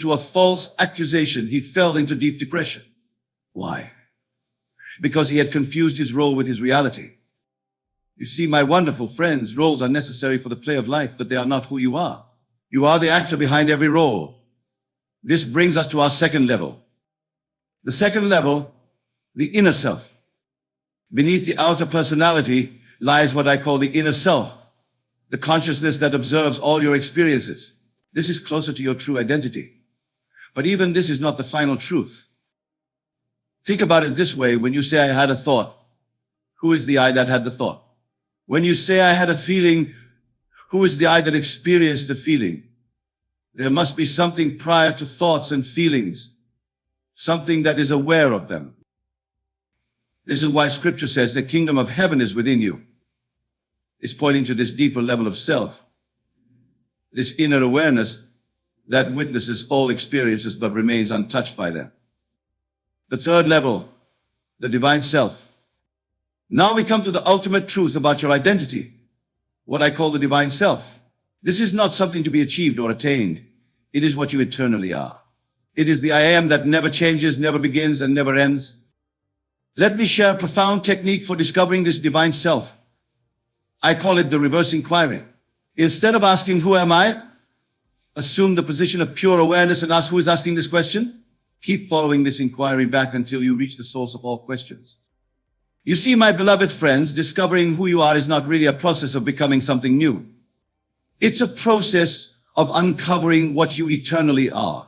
to a false accusation, he fell into deep depression. Why? Because he had confused his role with his reality. You see, my wonderful friends, roles are necessary for the play of life, but they are not who you are. You are the actor behind every role. This brings us to our second level. The second level, the inner self. Beneath the outer personality lies what I call the inner self, the consciousness that observes all your experiences. This is closer to your true identity. But even this is not the final truth. Think about it this way. When you say, I had a thought, who is the I that had the thought? When you say, I had a feeling, who is the I that experienced the feeling? There must be something prior to thoughts and feelings, something that is aware of them. This is why Scripture says the kingdom of heaven is within you. It's pointing to this deeper level of self, this inner awareness that witnesses all experiences but remains untouched by them. The third level, the divine self. Now we come to the ultimate truth about your identity, what I call the divine self. This is not something to be achieved or attained. It is what you eternally are. It is the I am that never changes, never begins, and never ends. Let me share a profound technique for discovering this divine self. I call it the reverse inquiry. Instead of asking, who am I? Assume the position of pure awareness and ask, who is asking this question? Keep following this inquiry back until you reach the source of all questions. You see, my beloved friends, discovering who you are is not really a process of becoming something new. It's a process of uncovering what you eternally are.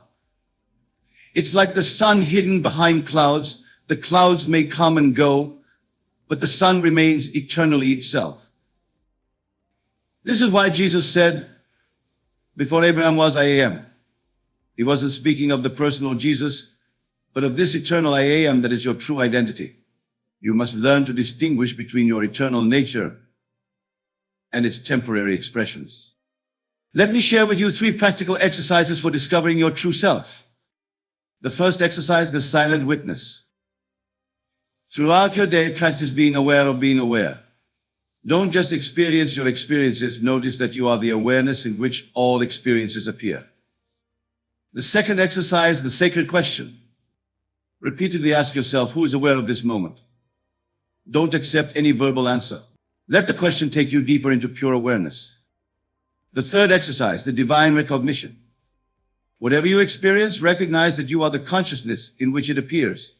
It's like the sun hidden behind clouds. The clouds may come and go, but the sun remains eternally itself. This is why Jesus said, before Abraham was, I am. He wasn't speaking of the personal Jesus, but of this eternal I am that is your true identity. You must learn to distinguish between your eternal nature and its temporary expressions. Let me share with you 3 practical exercises for discovering your true self. The first exercise, the silent witness. Throughout your day, practice being aware of being aware. Don't just experience your experiences. Notice that you are the awareness in which all experiences appear. The second exercise, the sacred question. Repeatedly ask yourself, who is aware of this moment? Don't accept any verbal answer. Let the question take you deeper into pure awareness. The third exercise, the divine recognition. Whatever you experience, recognize that you are the consciousness in which it appears.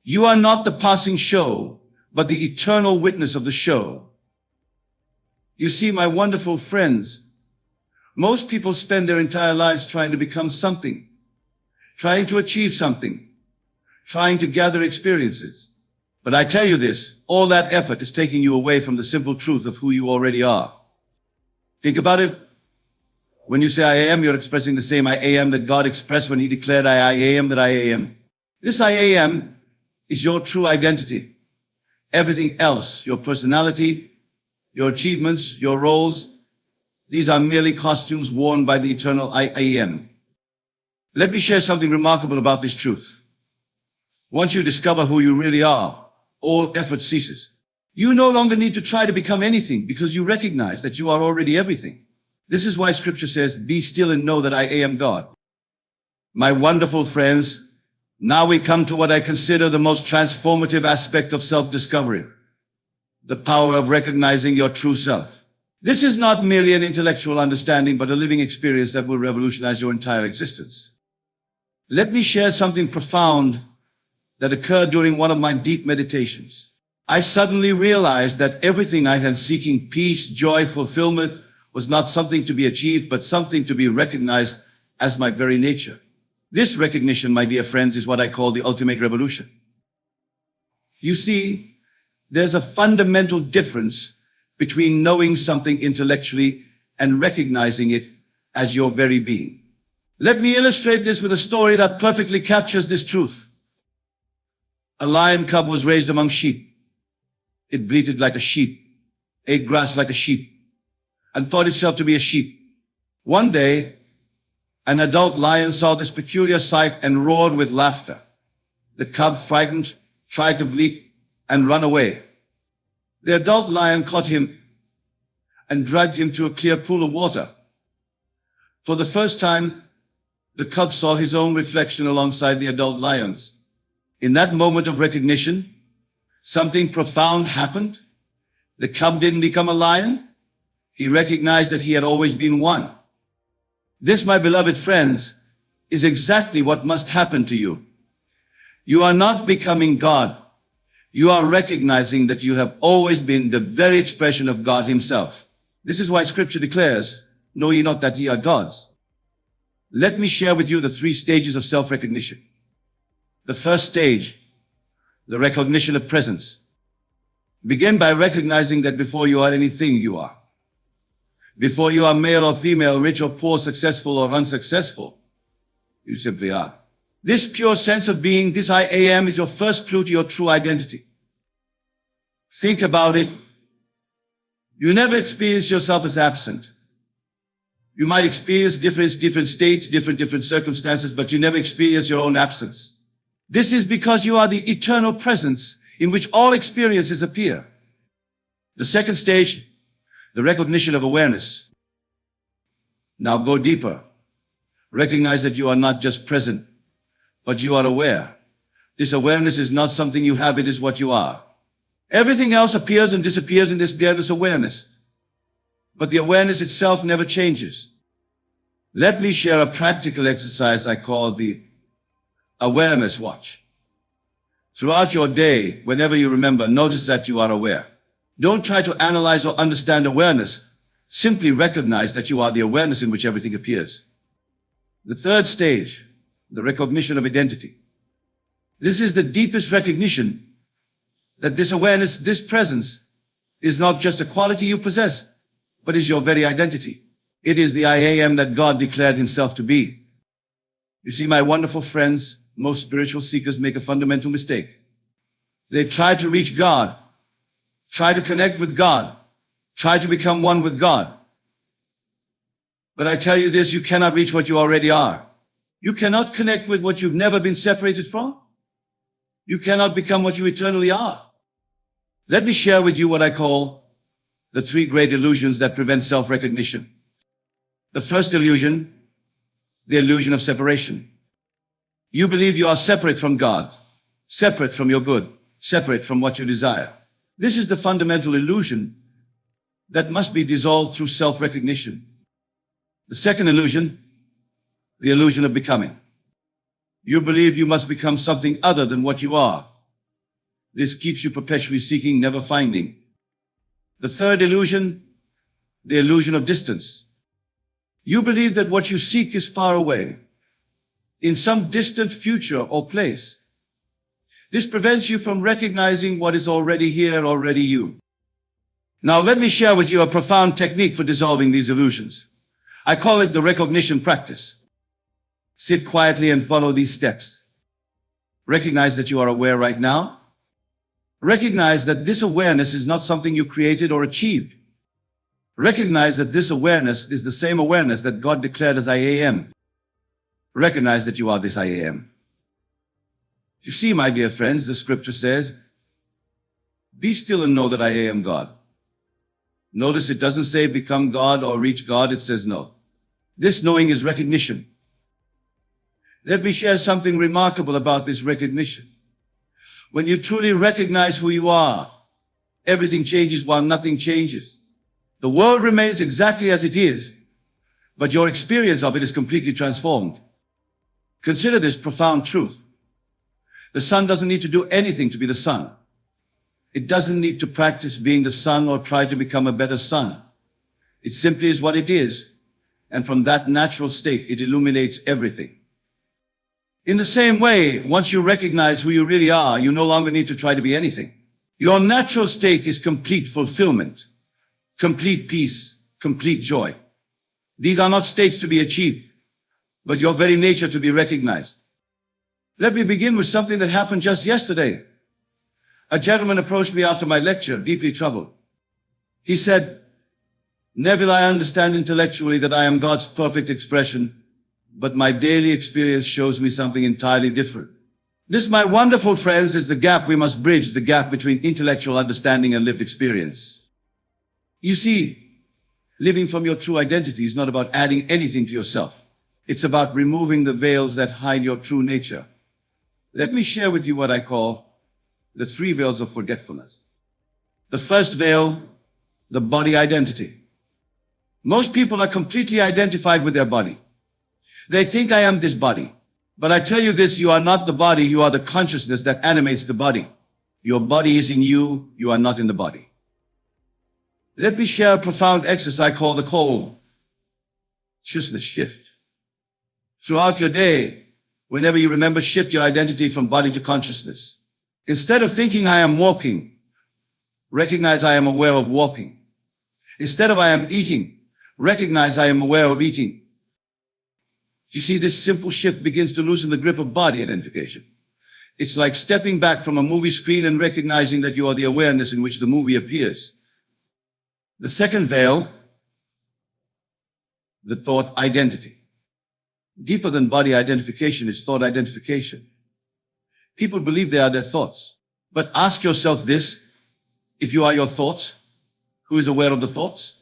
You are not the passing show, but the eternal witness of the show. You see, my wonderful friends, most people spend their entire lives trying to become something, trying to achieve something, trying to gather experiences. But I tell you this, all that effort is taking you away from the simple truth of who you already are. Think about it. When you say I am, you're expressing the same I am that God expressed when he declared I am that I am. This I am is your true identity. Everything else, your personality, your achievements, your roles, these are merely costumes worn by the eternal I am. Let me share something remarkable about this truth. Once you discover who you really are, all effort ceases. You no longer need to try to become anything because you recognize that you are already everything. This is why Scripture says, be still and know that I am God. My wonderful friends, now we come to what I consider the most transformative aspect of self-discovery. The power of recognizing your true self. This is not merely an intellectual understanding, but a living experience that will revolutionize your entire existence. Let me share something profound that occurred during one of my deep meditations. I suddenly realized that everything I had seeking peace, joy, fulfillment was not something to be achieved, but something to be recognized as my very nature. This recognition, my dear friends, is what I call the ultimate revolution. You see, there's a fundamental difference between knowing something intellectually and recognizing it as your very being. Let me illustrate this with a story that perfectly captures this truth. A lion cub was raised among sheep. It bleated like a sheep, ate grass like a sheep, and thought itself to be a sheep. One day, an adult lion saw this peculiar sight and roared with laughter. The cub, frightened, tried to bleat and run away. The adult lion caught him and dragged him to a clear pool of water. For the first time, The cub saw his own reflection alongside the adult lions. In that moment of recognition, something profound happened. The cub didn't become a lion. He recognized that he had always been one. This, my beloved friends, is exactly what must happen to you. You are not becoming God. You are recognizing that you have always been the very expression of God himself. This is why Scripture declares, "Know ye not that ye are gods?" Let me share with you the 3 stages of self-recognition. The first stage, the recognition of presence. Begin by recognizing that before you are anything, you are. Before you are male or female, rich or poor, successful or unsuccessful, you simply are. This pure sense of being, this I am, is your first clue to your true identity. Think about it. You never experience yourself as absent. You might experience different states, different circumstances, but you never experience your own absence. This is because you are the eternal presence in which all experiences appear. The second stage, the recognition of awareness. Now go deeper. Recognize that you are not just present, but you are aware. This awareness is not something you have, it is what you are. Everything else appears and disappears in this daily awareness. But the awareness itself never changes. Let me share a practical exercise I call the awareness watch. Throughout your day, whenever you remember, notice that you are aware. Don't try to analyze or understand awareness. Simply recognize that you are the awareness in which everything appears. The third stage, the recognition of identity. This is the deepest recognition that this awareness, this presence, is not just a quality you possess, but is your very identity. It is the I am that God declared himself to be. You see, my wonderful friends, most spiritual seekers make a fundamental mistake. They try to reach God, try to connect with God, try to become one with God. But I tell you this, you cannot reach what you already are. You cannot connect with what you've never been separated from. You cannot become what you eternally are. Let me share with you what I call the 3 great illusions that prevent self-recognition. The first illusion, the illusion of separation. You believe you are separate from God, separate from your good, separate from what you desire. This is the fundamental illusion that must be dissolved through self-recognition. The second illusion, the illusion of becoming. You believe you must become something other than what you are. This keeps you perpetually seeking, never finding. The third illusion, the illusion of distance. You believe that what you seek is far away, in some distant future or place. This prevents you from recognizing what is already here, already you. Now let me share with you a profound technique for dissolving these illusions. I call it the recognition practice. Sit quietly and follow these steps. Recognize that you are aware right now. Recognize that this awareness is not something you created or achieved. Recognize that this awareness is the same awareness that God declared as I am. Recognize that you are this I am. You see, my dear friends, the scripture says, "Be still and know that I am God." Notice it doesn't say become God or reach God, it says know. This knowing is recognition. Let me share something remarkable about this recognition. When you truly recognize who you are, everything changes while nothing changes. The world remains exactly as it is, but your experience of it is completely transformed. Consider this profound truth. The sun doesn't need to do anything to be the sun. It doesn't need to practice being the sun or try to become a better sun. It simply is what it is, and from that natural state, it illuminates everything. In the same way, once you recognize who you really are, you no longer need to try to be anything. Your natural state is complete fulfillment, complete peace, complete joy. These are not states to be achieved, but your very nature to be recognized. Let me begin with something that happened just yesterday. A gentleman approached me after my lecture, deeply troubled. He said, "Neville, I understand intellectually that I am God's perfect expression, but my daily experience shows me something entirely different." This, my wonderful friends, is the gap we must bridge, the gap between intellectual understanding and lived experience. You see, living from your true identity is not about adding anything to yourself. It's about removing the veils that hide your true nature. Let me share with you what I call the 3 veils of forgetfulness. The first veil, the body identity. Most people are completely identified with their body. They think I am this body. But I tell you this, you are not the body, you are the consciousness that animates the body. Your body is in you, you are not in the body. Let me share a profound exercise I call the consciousness shift. Throughout your day, whenever you remember, shift your identity from body to consciousness. Instead of thinking I am walking, recognize I am aware of walking. Instead of I am eating, recognize I am aware of eating. You see, this simple shift begins to loosen the grip of body identification. It's like stepping back from a movie screen and recognizing that you are the awareness in which the movie appears. The second veil, the thought identity. Deeper than body identification is thought identification. People believe they are their thoughts. But ask yourself this, if you are your thoughts, who is aware of the thoughts?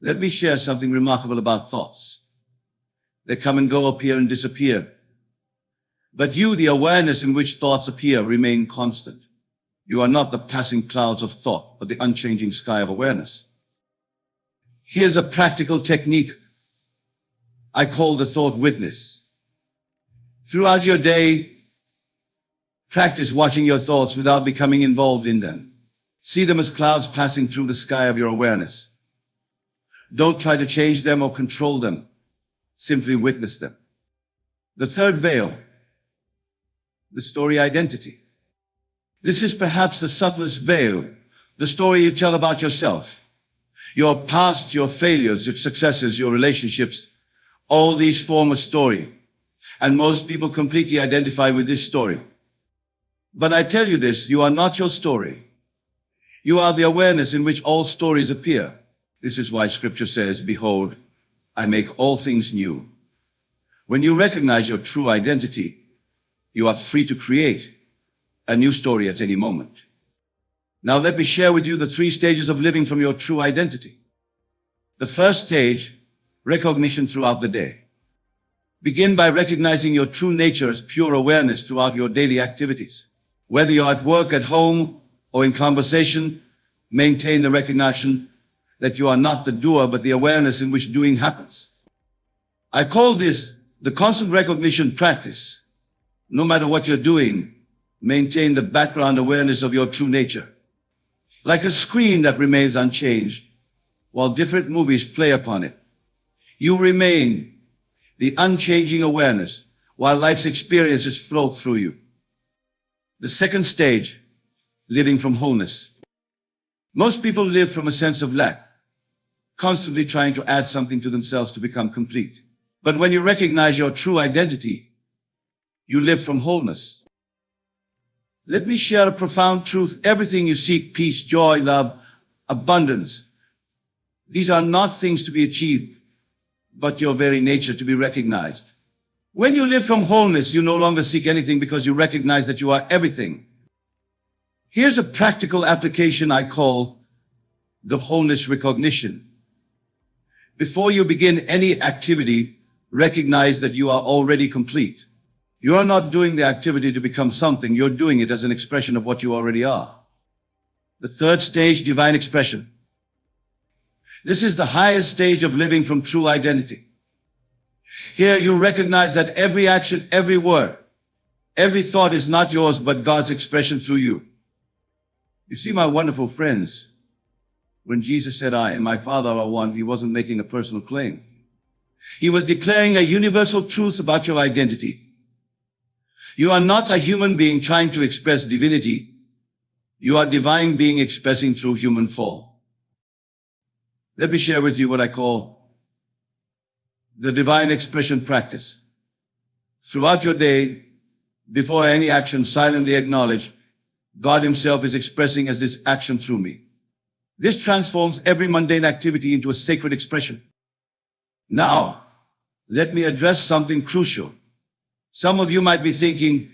Let me share something remarkable about thoughts. They come and go, appear and disappear. But you, the awareness in which thoughts appear, remain constant. You are not the passing clouds of thought, but the unchanging sky of awareness. Here's a practical technique I call the thought witness. Throughout your day, practice watching your thoughts without becoming involved in them. See them as clouds passing through the sky of your awareness. Don't try to change them or control them. Simply witness them. The third veil, the story identity. This is perhaps the subtlest veil, the story you tell about yourself. Your past, your failures, your successes, your relationships, all these form a story. And most people completely identify with this story. But I tell you this, you are not your story. You are the awareness in which all stories appear. This is why Scripture says, behold, I make all things new. When you recognize your true identity, you are free to create a new story at any moment. Now let me share with you the 3 stages of living from your true identity. The first stage, recognition throughout the day. Begin by recognizing your true nature as pure awareness throughout your daily activities. Whether you're at work, at home, or in conversation, maintain the recognition that you are not the doer, but the awareness in which doing happens. I call this the constant recognition practice. No matter what you're doing, maintain the background awareness of your true nature. Like a screen that remains unchanged, while different movies play upon it. You remain the unchanging awareness, while life's experiences flow through you. The second stage, living from wholeness. Most people live from a sense of lack, constantly trying to add something to themselves to become complete. But when you recognize your true identity, you live from wholeness. Let me share a profound truth. Everything you seek, peace, joy, love, abundance, these are not things to be achieved, but your very nature to be recognized. When you live from wholeness, you no longer seek anything because you recognize that you are everything. Here's a practical application I call the wholeness recognition. Before you begin any activity, recognize that you are already complete. You are not doing the activity to become something. You're doing it as an expression of what you already are. The third stage, divine expression. This is the highest stage of living from true identity. Here you recognize that every action, every word, every thought is not yours, but God's expression through you. You see, my wonderful friends, when Jesus said, I and my Father are one, he wasn't making a personal claim. He was declaring a universal truth about your identity. You are not a human being trying to express divinity. You are divine being expressing through human form. Let me share with you what I call the divine expression practice. Throughout your day, before any action, silently acknowledge God himself is expressing as this action through me. This transforms every mundane activity into a sacred expression. Now, let me address something crucial. Some of you might be thinking,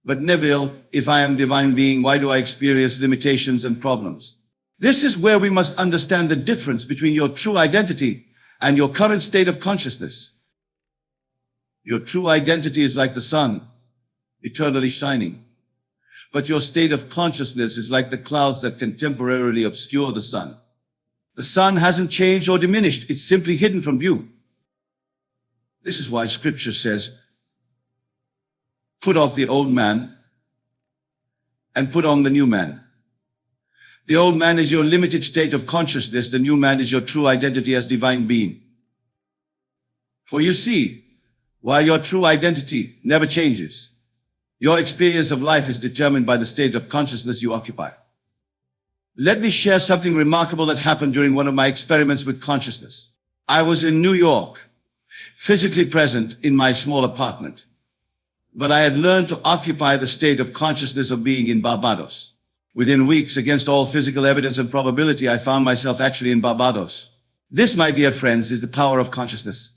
but Neville, if I am divine being, why do I experience limitations and problems? This is where we must understand the difference between your true identity and your current state of consciousness. Your true identity is like the sun, eternally shining. But your state of consciousness is like the clouds that can temporarily obscure the sun. The sun hasn't changed or diminished. It's simply hidden from view. This is why Scripture says, put off the old man and put on the new man. The old man is your limited state of consciousness. The new man is your true identity as divine being. For you see, while your true identity never changes, your experience of life is determined by the state of consciousness you occupy. Let me share something remarkable that happened during one of my experiments with consciousness. I was in New York, physically present in my small apartment, but I had learned to occupy the state of consciousness of being in Barbados. Within weeks, against all physical evidence and probability, I found myself actually in Barbados. This, my dear friends, is the power of consciousness.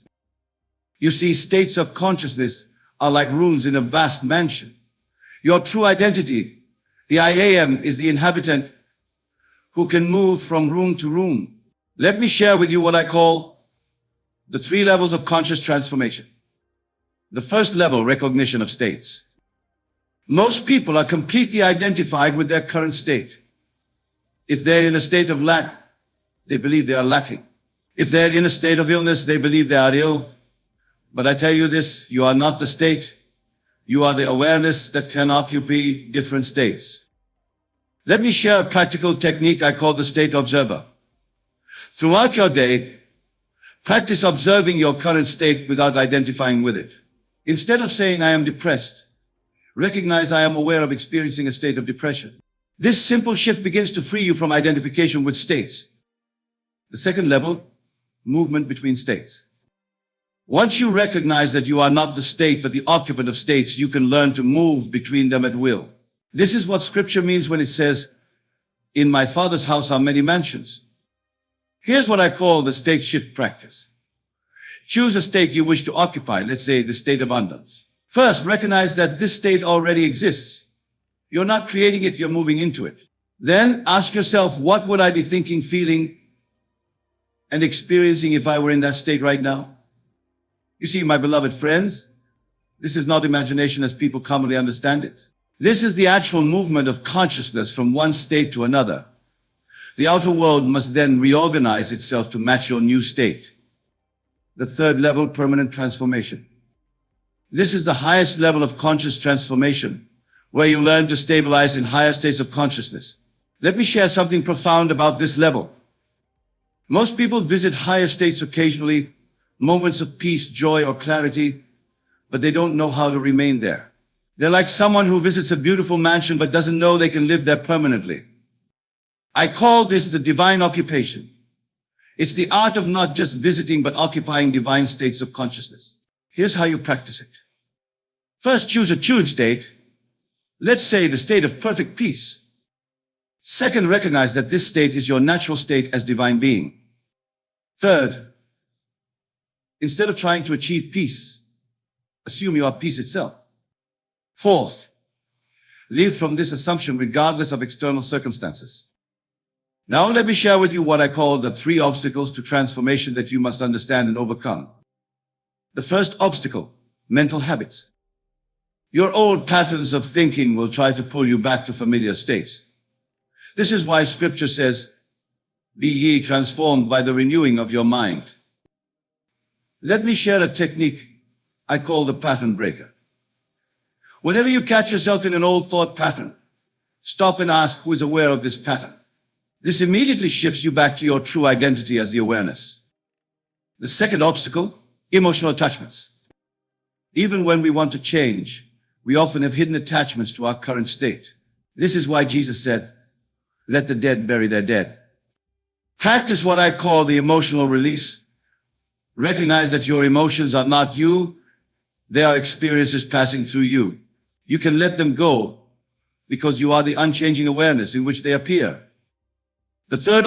You see, states of consciousness are like rooms in a vast mansion. Your true identity, the I am, is the inhabitant who can move from room to room. Let me share with you what I call the 3 levels of conscious transformation. The first level, recognition of states. Most people are completely identified with their current state. If they're in a state of lack, they believe they are lacking. If they're in a state of illness, they believe they are ill. But I tell you this, you are not the state. You are the awareness that can occupy different states. Let me share a practical technique I call the state observer. Throughout your day, practice observing your current state without identifying with it. Instead of saying, I am depressed, recognize I am aware of experiencing a state of depression. This simple shift begins to free you from identification with states. The second level, movement between states. Once you recognize that you are not the state but the occupant of states, you can learn to move between them at will. This is what Scripture means when it says, in my Father's house are many mansions. Here's what I call the state shift practice. Choose a state you wish to occupy, let's say the state of abundance. First, recognize that this state already exists. You're not creating it, you're moving into it. Then ask yourself, what would I be thinking, feeling, and experiencing if I were in that state right now? You see, my beloved friends, this is not imagination as people commonly understand it. This is the actual movement of consciousness from one state to another. The outer world must then reorganize itself to match your new state. The third level, permanent transformation. This is the highest level of conscious transformation, where you learn to stabilize in higher states of consciousness. Let me share something profound about this level. Most people visit higher states occasionally, moments of peace, joy, or clarity, but they don't know how to remain there. They're like someone who visits a beautiful mansion but doesn't know they can live there permanently. I call this the divine occupation. It's the art of not just visiting but occupying divine states of consciousness. Here's how you practice it. First, choose a tuned state. Let's say the state of perfect peace. Second, recognize that this state is your natural state as divine being. Third, instead of trying to achieve peace, assume you are peace itself. Fourth, live from this assumption regardless of external circumstances. Now let me share with you what I call the 3 obstacles to transformation that you must understand and overcome. The first obstacle, mental habits. Your old patterns of thinking will try to pull you back to familiar states. This is why Scripture says, be ye transformed by the renewing of your mind. Let me share a technique I call the pattern breaker. Whenever you catch yourself in an old thought pattern, stop and ask who is aware of this pattern. This immediately shifts you back to your true identity as the awareness. The second obstacle, emotional attachments. Even when we want to change, we often have hidden attachments to our current state. This is why Jesus said, let the dead bury their dead. Practice what I call the emotional release. Recognize that your emotions are not you. They are experiences passing through you. You can let them go because you are the unchanging awareness in which they appear. The third